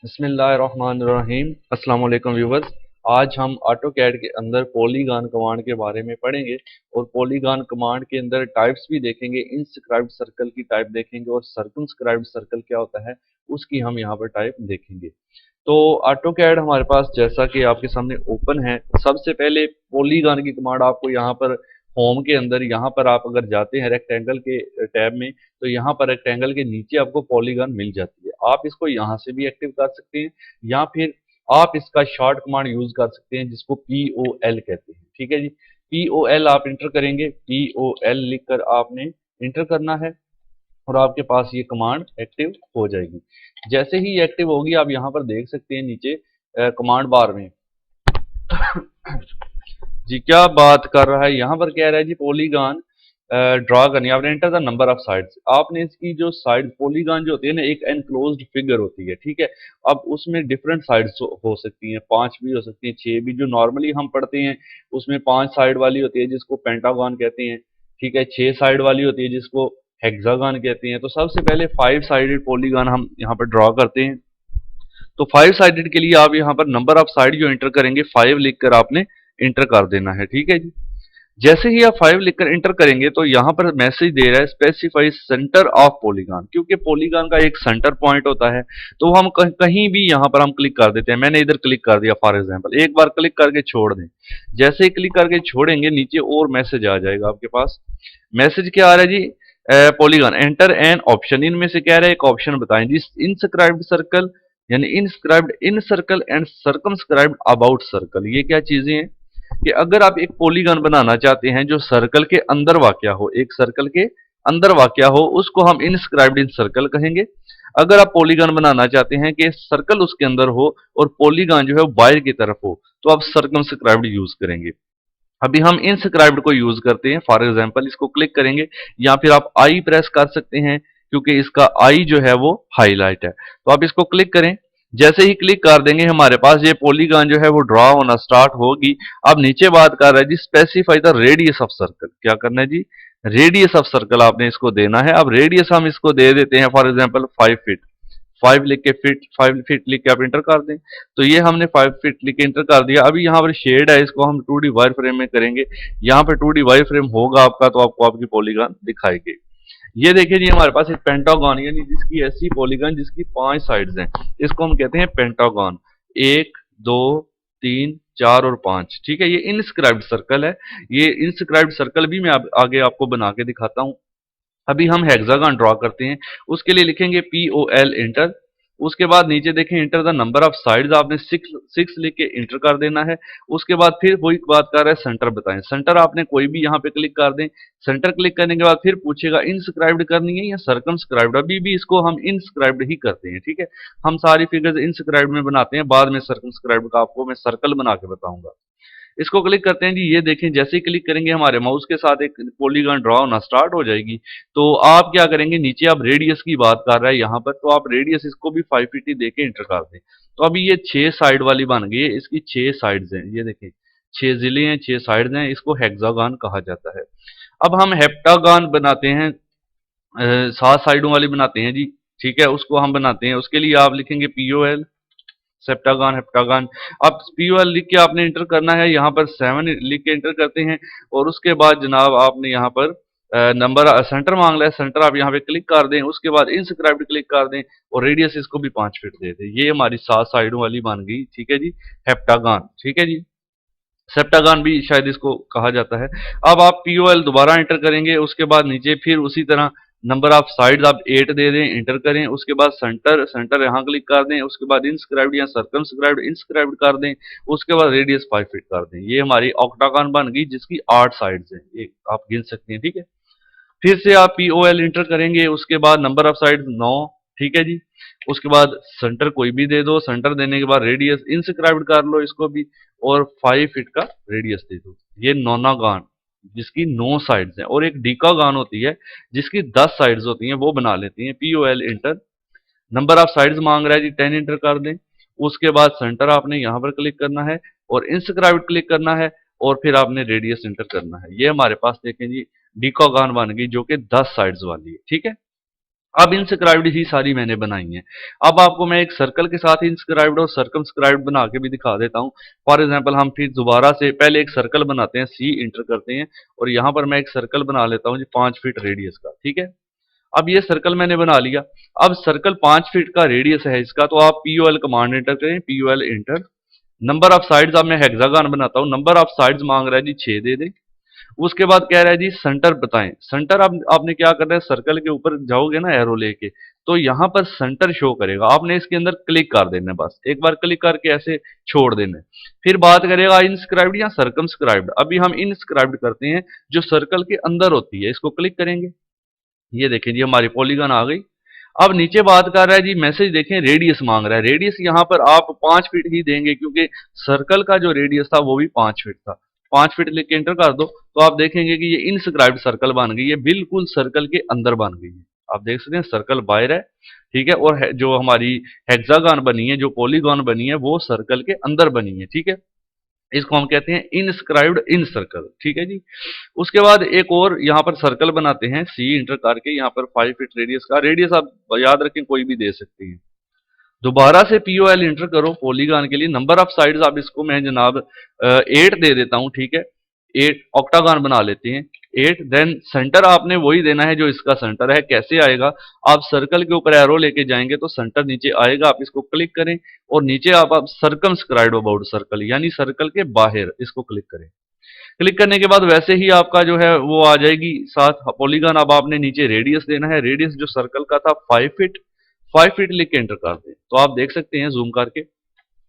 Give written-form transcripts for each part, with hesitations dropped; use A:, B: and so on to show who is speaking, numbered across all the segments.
A: बिस्मिल्लाहिर्रहमानिर्रहीम। अस्सलाम वालेकुम व्यूवर्स। आज हम ऑटो कैड के अंदर पॉलीगॉन कमांड के बारे में पढ़ेंगे और पॉलीगॉन कमांड के अंदर टाइप्स भी देखेंगे। इनस्क्राइब्ड सर्कल की टाइप देखेंगे और सर्कमस्क्राइब्ड सर्कल क्या होता है उसकी हम यहाँ पर टाइप देखेंगे। तो ऑटो कैड हमारे पास जैसा कि आपके सामने ओपन है। सबसे पहले पॉलीगॉन की कमांड आपको यहाँ पर होम के अंदर, यहाँ पर आप अगर जाते हैं रेक्टेंगल के टैब में, तो यहाँ पर रेक्टेंगल के नीचे आपको पॉलीगॉन मिल जाती है। आप इसको यहाँ से भी एक्टिव कर सकते हैं या फिर आप इसका शॉर्ट कमांड यूज कर सकते हैं जिसको POL कहते हैं। ठीक है जी, POL आप इंटर करेंगे, POL लिखकर आपने इंटर करना है और आपके पास ये कमांड एक्टिव हो जाएगी। जैसे ही एक्टिव होगी आप यहाँ पर देख सकते हैं नीचे कमांड बार में जी क्या बात कर रहा है। यहाँ पर कह रहा है जी पॉलीगॉन ड्रॉ करनी है। आपने enter the number of sides, आपने इसकी जो साइड पॉलीगॉन जो होती है ना, एक एनक्लोज्ड फिगर होती है। ठीक है, अब उसमें डिफरेंट साइड्स हो सकती हैं, 5 भी हो सकती हैं, 6 भी। जो नॉर्मली हम पढ़ते हैं उसमें 5 साइड वाली होती है जिसको पेंटागन कहते हैं। ठीक है, 6 साइड वाली होती है जिसको हेक्सागन कहते हैं। तो सबसे पहले 5 साइडेड पॉलीगॉन हम यहाँ पर ड्रॉ करते हैं। तो 5 साइडेड के लिए आप यहाँ पर नंबर ऑफ साइड जो एंटर करेंगे 5 लिखकर आपने इंटर कर देना है। ठीक है जी, जैसे ही आप 5 लिखकर इंटर करेंगे तो यहाँ पर मैसेज दे रहा है स्पेसिफाई सेंटर ऑफ पॉलीगॉन, क्योंकि पॉलीगॉन का एक सेंटर पॉइंट होता है। तो हम कहीं भी यहाँ पर हम क्लिक कर देते हैं। मैंने इधर क्लिक कर दिया फॉर एग्जांपल, एक बार क्लिक करके छोड़ दें। जैसे ही क्लिक करके छोड़ेंगे नीचे और मैसेज आ जाएगा आपके पास। मैसेज क्या आ रहा है जी, पॉलीगॉन एंटर एन ऑप्शन, इनमें से कह रहा है एक ऑप्शन बताएं जिस इनस्क्राइब्ड सर्कल, यानी inscribed in circle and circumscribed about circle. ये क्या चीजें हैं कि अगर आप एक पॉलीगॉन बनाना चाहते हैं जो सर्कल के अंदर वाक़या हो, एक सर्कल के अंदर वाक़या हो, उसको हम इनस्क्राइब्ड इन सर्कल कहेंगे। अगर आप पॉलीगॉन बनाना चाहते हैं कि सर्कल उसके अंदर हो और पॉलीगॉन जो है वो बाहर की तरफ हो, तो आप सर्कमस्क्राइब्ड यूज करेंगे। अभी हम इनस्क्राइब्ड को यूज करते हैं। फॉर एग्जांपल इसको क्लिक करेंगे या फिर आप आई प्रेस कर सकते हैं क्योंकि इसका आई जो है वो हाईलाइट है। तो आप इसको क्लिक करें। जैसे ही क्लिक कर देंगे हमारे पास ये पॉलीगॉन जो है वो ड्रॉ होना स्टार्ट होगी। अब नीचे बात कर रहा है जी specify the radius of circle. क्या करना है जी, रेडियस ऑफ सर्कल आपने इसको देना है। अब रेडियस हम इसको दे देते हैं फॉर एग्जांपल 5 फीट। 5 लिख के फीट, 5 फीट लिख के आप इंटर कर दें। तो ये हमने 5 फीट लिख के इंटर कर दिया। अभी यहाँ पर शेड है, इसको हम 2D वायर फ्रेम में करेंगे। यहाँ पे 2D वायर फ्रेम होगा आपका तो आपको आपकी पॉलीगॉन दिखाएगी। ये देखिए जी हमारे पास एक पेंटागन, यानी जिसकी ऐसी पॉलीगॉन जिसकी 5 साइड्स हैं, इसको हम कहते हैं पेंटागन। 1 2 3 4 और 5। ठीक है, ये इनस्क्राइब्ड सर्कल है। ये इनस्क्राइब्ड सर्कल भी मैं आगे आपको बना के दिखाता हूँ। अभी हम हेक्सागन ड्रॉ करते हैं। उसके लिए लिखेंगे POL इंटर। उसके बाद नीचे देखें enter the number of sides, आपने 6 लिख के इंटर कर देना है। उसके बाद फिर वही बात कर रहा है सेंटर बताएं। सेंटर आपने कोई भी यहाँ पे क्लिक कर दें। सेंटर क्लिक करने के बाद फिर पूछेगा इनस्क्राइब्ड करनी है या सर्कमस्क्राइब्ड। अभी भी इसको हम इनस्क्राइब्ड ही करते हैं। ठीक है, हम सारी फिगर्स इनस्क्राइब्ड में बनाते हैं, बाद में सर्कमस्क्राइब्ड का आपको मैं सर्कल बना के बताऊंगा। इसको क्लिक करते हैं जी। ये देखें जैसे ही क्लिक करेंगे हमारे माउस के साथ एक पॉलीगॉन ड्रॉ होना स्टार्ट हो जाएगी। तो आप क्या करेंगे, नीचे आप रेडियस की बात कर रहा है यहाँ पर, तो आप रेडियस इसको भी 5 फीट ही देके इंटर कर दें। तो अभी ये 6 साइड वाली बन गई है। इसकी 6 साइड्स हैं, ये देखें 6 जिले हैं, 6 साइड्स हैं। इसको हेक्सागन कहा जाता है। अब हम हेप्टागन बनाते हैं, 7 साइडों वाली बनाते हैं जी। ठीक है, उसको हम बनाते हैं। उसके लिए आप लिखेंगे POL सेप्टागन हेप्टागन। अब POL लिख के आपने इंटर करना है। यहाँ पर 7 लिख के इंटर करते हैं और उसके बाद जनाब आपने यहाँ पर नंबर सेंटर मांग रहा है। सेंटर आप यहाँ पे क्लिक कर दें। उसके बाद इनस्क्राइब्ड क्लिक कर दें और रेडियस इसको भी 5 फीट दे दें। ये हमारी 7 साइडों वाली बन गई। ठीक है जी, हेप्टागन। ठीक है जी, सेप्टागन भी शायद इसको कहा जाता है। अब आप POL दोबारा एंटर करेंगे। उसके बाद नीचे फिर उसी तरह नंबर ऑफ साइड्स आप 8 दे दें, इंटर करें। उसके बाद सेंटर, सेंटर यहाँ क्लिक कर दें। उसके बाद इंस्क्राइब्ड या सर्कमस्क्राइब्ड इंस्क्राइब्ड कर दें। उसके बाद रेडियस 5 फीट कर दें। ये हमारी ऑक्टागन बन गई जिसकी 8 साइड्स हैं, एक आप गिन सकते हैं। ठीक है, फिर से आप POL इंटर करेंगे। उसके बाद नंबर ऑफ साइड 9। ठीक है जी, उसके बाद सेंटर कोई भी दे दो। सेंटर देने के बाद रेडियस इंस्क्राइब्ड कर लो इसको भी और 5 फीट का रेडियस दे दो। ये नोनागन जिसकी 9 साइड्स हैं, और एक डीकागन होती है जिसकी 10 साइड्स होती हैं, वो बना लेती हैं। POL inter, number of sides मांग रहा है जी 10 इंटर कर दें। उसके बाद सेंटर आपने यहाँ पर क्लिक करना है और इंस्क्राइब्ड क्लिक करना है और फिर आपने रेडियस इंटर करना है। ये हमारे पास देखें जी डीकागन बन गई जो कि 10 साइड्स वाली है। ठीक है, अब इंस्क्राइब्ड ही सारी मैंने बनाई है। अब आपको मैं एक सर्कल के साथ इंस्क्राइब्ड और सर्कमस्क्राइब्ड बना के भी दिखा देता हूँ। फॉर एग्जांपल हम फिर दोबारा से पहले एक सर्कल बनाते हैं, सी इंटर करते हैं और यहाँ पर मैं एक सर्कल बना लेता हूँ जी 5 फीट रेडियस का, ठीक है। अब ये सर्कल मैंने बना लिया। अब सर्कल 5 फीट का रेडियस है इसका, तो आप पीओएल कमांड एंटर करें, POL inter. Number of sides, अब मैं हेक्सागन बनाता हूँ, नंबर ऑफ साइड्स मांग रहा है जी 6 दे दे। उसके बाद कह रहा है जी सेंटर बताएं। सेंटर अब आपने क्या करना है, सर्कल के ऊपर जाओगे ना एरो लेके, तो यहाँ पर सेंटर शो करेगा, आपने इसके अंदर क्लिक कर देना है, बस एक बार क्लिक करके ऐसे छोड़ देना है। फिर बात करेगा इनस्क्राइब्ड या सर्कमस्क्राइब्ड। अभी हम इनस्क्राइब्ड करते हैं, जो सर्कल के अंदर होती है, इसको क्लिक करेंगे। ये देखें जी हमारी पॉलीगन आ गई। अब नीचे बात कर रहा है जी, मैसेज देखें, रेडियस मांग रहा है। रेडियस यहाँ पर आप 5 फीट ही देंगे, क्योंकि सर्कल का जो रेडियस था वो भी 5 फीट था। 5 फीट लिख के एंटर कर दो, तो आप देखेंगे कि ये इनस्क्राइब्ड सर्कल बन गई है, बिल्कुल सर्कल के अंदर बन गई है। आप देख सकते हैं सर्कल बाहर है, ठीक है, और जो हमारी हेक्सागन बनी है, जो पॉलीगॉन बनी है, वो सर्कल के अंदर बनी है, ठीक है। इसको हम कहते हैं इनस्क्राइब्ड इन सर्कल, ठीक है जी। उसके बाद एक और यहाँ पर सर्कल बनाते हैं, सी इंटर करके, यहाँ पर 5 फीट रेडियस का, रेडियस आप याद रखें कोई भी दे सकते हैं। दोबारा से पीओएल इंटर करो पॉलीगॉन के लिए, नंबर ऑफ साइड्स आप इसको मैं जनाब 8 दे देता हूँ, ठीक है। 8 ऑक्टागन बना लेते हैं, 8। देन सेंटर आपने वही देना है जो इसका सेंटर है। कैसे आएगा, आप सर्कल के ऊपर एरो लेके जाएंगे तो सेंटर नीचे आएगा, आप इसको क्लिक करें और नीचे आप सर्कमस्क्राइब अबाउट सर्कल यानी सर्कल के बाहर इसको क्लिक करें। क्लिक करने के बाद वैसे ही आपका जो है वो आ जाएगी साथ पॉलीगन। अब आपने नीचे रेडियस देना है, रेडियस जो सर्कल का था 5 फीट, 5 फीट लिख के एंटर कर दें, तो आप देख सकते हैं जूम करके,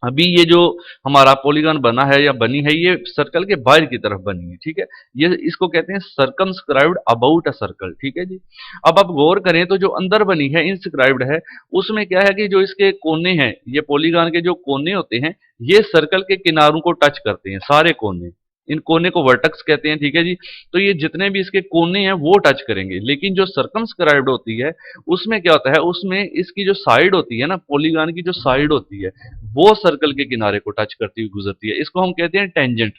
A: अभी ये जो हमारा पॉलीगन बना है या बनी है, ये सर्कल के बाहर की तरफ बनी है, ठीक है। ये इसको कहते हैं सर्कमस्क्राइब्ड अबाउट अ सर्कल, ठीक है जी। अब आप गौर करें तो जो अंदर बनी है इनस्क्राइब्ड है, उसमें क्या है कि जो इसके कोने हैं, ये पॉलीगन के जो कोने होते हैं, ये सर्कल के किनारों को टच करते हैं, सारे कोने। इन कोने को वर्टेक्स कहते हैं, ठीक है जी। तो ये जितने भी इसके कोने हैं वो टच करेंगे। लेकिन जो सर्कमस्क्राइब्ड होती है, उसमें क्या होता है, उसमें इसकी जो साइड होती है ना, पॉलीगन की जो साइड होती है, वो सर्कल के किनारे को टच करती हुई गुजरती है। इसको हम कहते हैं टेंजेंट।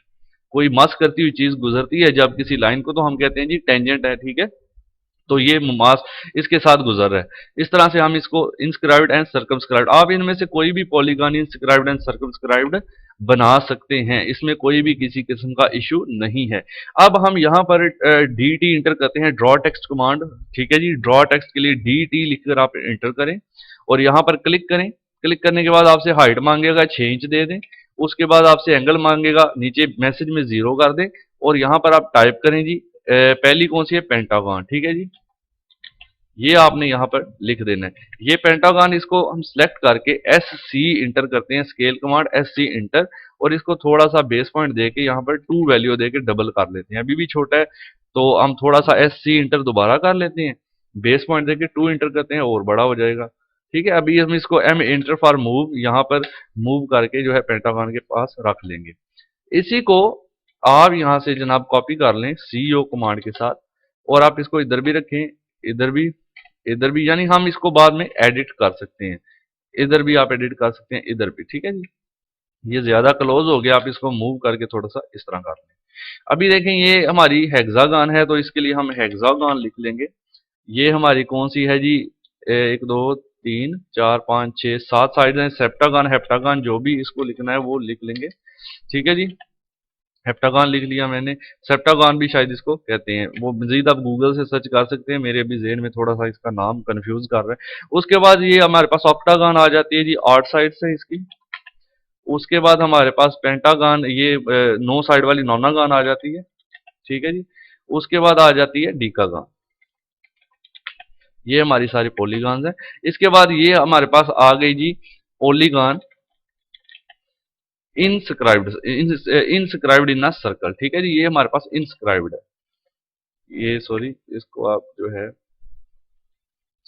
A: कोई मास करती हुई चीज गुजरती है जब किसी लाइन को, तो हम कहते हैं जी टेंजेंट है, ठीक है। तो ये मास इसके साथ गुजर रहा है। इस तरह से हम इसको इंस्क्राइब्ड एंड सर्कमस्क्राइब्ड, आप इनमें से कोई भी पॉलीगॉन इंस्क्राइब्ड एंड सर्कमस्क्राइब्ड बना सकते हैं, इसमें कोई भी किसी किस्म का इशू नहीं है। अब हम यहाँ पर डी टी इंटर करते हैं, ड्रॉ टेक्स्ट कमांड, ठीक है जी। ड्रॉ टेक्स्ट के लिए डी टी लिखकर आप इंटर करें और यहाँ पर क्लिक करें। क्लिक करने के बाद आपसे हाइट मांगेगा, 6 इंच दे दें। उसके बाद आपसे एंगल मांगेगा, नीचे मैसेज में 0 कर दें और यहाँ पर आप टाइप करें जी पहली कौन सी है, पेंटागन, ठीक है जी। ये आपने यहाँ पर लिख देना है, ये पेंटागन। इसको हम सिलेक्ट करके एस सी इंटर करते हैं, scale command S C enter, और इसको थोड़ा सा बेस पॉइंट देके यहाँ पर 2 वैल्यू देके डबल कर लेते हैं। अभी भी छोटा है तो हम थोड़ा सा एस सी इंटर दोबारा कर लेते हैं, बेस पॉइंट देके 2 इंटर करते हैं और बड़ा हो जाएगा, ठीक है। अभी हम इसको एम इंटर फॉर मूव, यहाँ पर मूव करके जो है पेंटागन के पास रख लेंगे। इसी को आप यहाँ से जनाब कॉपी कर लें सी ओ कमांड के साथ, और आप इसको इधर भी रखें, इधर भी, इधर भी, यानी हम इसको बाद में एडिट कर सकते हैं। इधर भी आप एडिट कर सकते हैं, इधर भी, ठीक है जी। ये ज्यादा क्लोज हो गया, आप इसको मूव करके थोड़ा सा इस तरह कर लें। अभी देखें ये हमारी हेक्सागन है, तो इसके लिए हम हेक्सागन लिख लेंगे। ये हमारी कौन सी है जी, 1 2 3 4 5 6 7 साइड है। सेप्टागन, हेप्टागन, जो भी इसको लिखना है वो लिख लेंगे, ठीक है जी। हेप्टागन लिख लिया मैंने, सेप्टागन भी शायद इसको कहते हैं, वो मजीद आप गूगल से सर्च कर सकते हैं, मेरे अभी जेहन में थोड़ा सा इसका नाम कंफ्यूज कर रहा है। उसके बाद ये हमारे पास ऑक्टागन आ जाती है जी 8 साइड से इसकी। उसके बाद हमारे पास पेंटागन, ये 9 साइड वाली नोनागन आ जाती है, ठीक है जी। उसके बाद आ जाती है डीकागन। ये हमारी सारी पॉलीगॉन्स है। इसके बाद ये हमारे पास आ गई जी polygon inscribed, inscribed in a circle, ठीक है जी। ये हमारे पास इनस्क्राइब्ड है, ये सॉरी, इसको आप जो है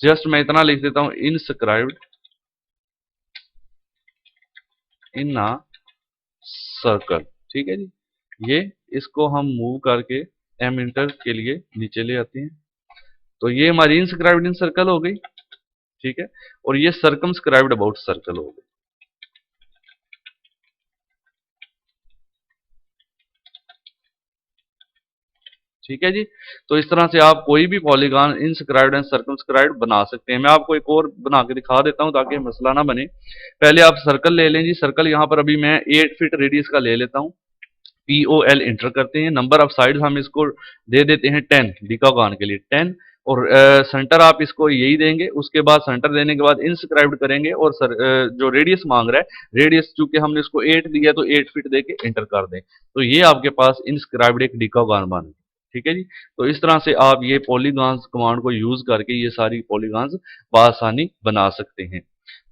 A: जस्ट मैं इतना लिख देता हूं, इनस्क्राइब्ड इन अ सर्कल, ठीक है जी। ये इसको हम मूव करके एम इंटर के लिए नीचे ले आते हैं, तो ये हमारी इनस्क्राइब्ड इन सर्कल हो गई, ठीक है। और ये सर्कमस्क्राइब्ड अबाउट सर्कल हो गई, ठीक है जी। तो इस तरह से आप कोई भी पॉलीगॉन इनस्क्राइब्ड एंड सर्कमस्क्राइब्ड बना सकते हैं। मैं आपको एक और बना के दिखा देता हूं ताकि मसला ना बने। पहले आप सर्कल ले लें जी। सर्कल यहाँ पर अभी मैं 8 फीट रेडियस का ले लेता हूँ। POL इंटर करते हैं। नंबर ऑफ साइड्स हम इसको दे देते हैं 10, डिकागॉन के लिए 10। और सेंटर आप इसको यही देंगे। उसके बाद सेंटर देने के बाद इंस्क्राइब्ड करेंगे और जो रेडियस मांग रहा है, रेडियस चूंकि हमने इसको 8 दिया तो 8 फीट दे के इंटर कर दें। तो ये आपके पास इंस्क्राइब्ड एक डिकागॉन बन गया। ठीक है जी। तो इस तरह से आप ये पॉलीगॉन्स कमांड को यूज करके ये सारी पॉलीगॉन्स बआसानी बना सकते हैं।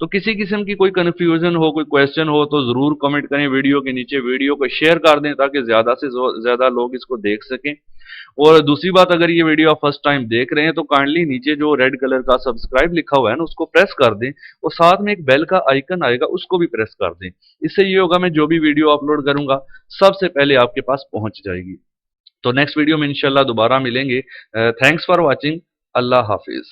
A: तो किसी किस्म की कोई कंफ्यूजन हो, कोई क्वेश्चन हो तो जरूर कमेंट करें वीडियो के नीचे। वीडियो को शेयर कर दें ताकि ज्यादा से ज्यादा लोग इसको देख सकें। और दूसरी बात, अगर ये वीडियो आप फर्स्ट टाइम देख रहे हैं तो काइंडली नीचे जो रेड कलर का सब्सक्राइब लिखा हुआ है ना, उसको प्रेस कर दें। और साथ में एक बेल का आइकन आएगा, उसको भी प्रेस कर दें। इससे ये होगा, मैं जो भी वीडियो अपलोड करूंगा सबसे पहले आपके पास पहुंच जाएगी। तो नेक्स्ट वीडियो में इंशाल्लाह दोबारा मिलेंगे। Thanks for watching. Allah Hafiz.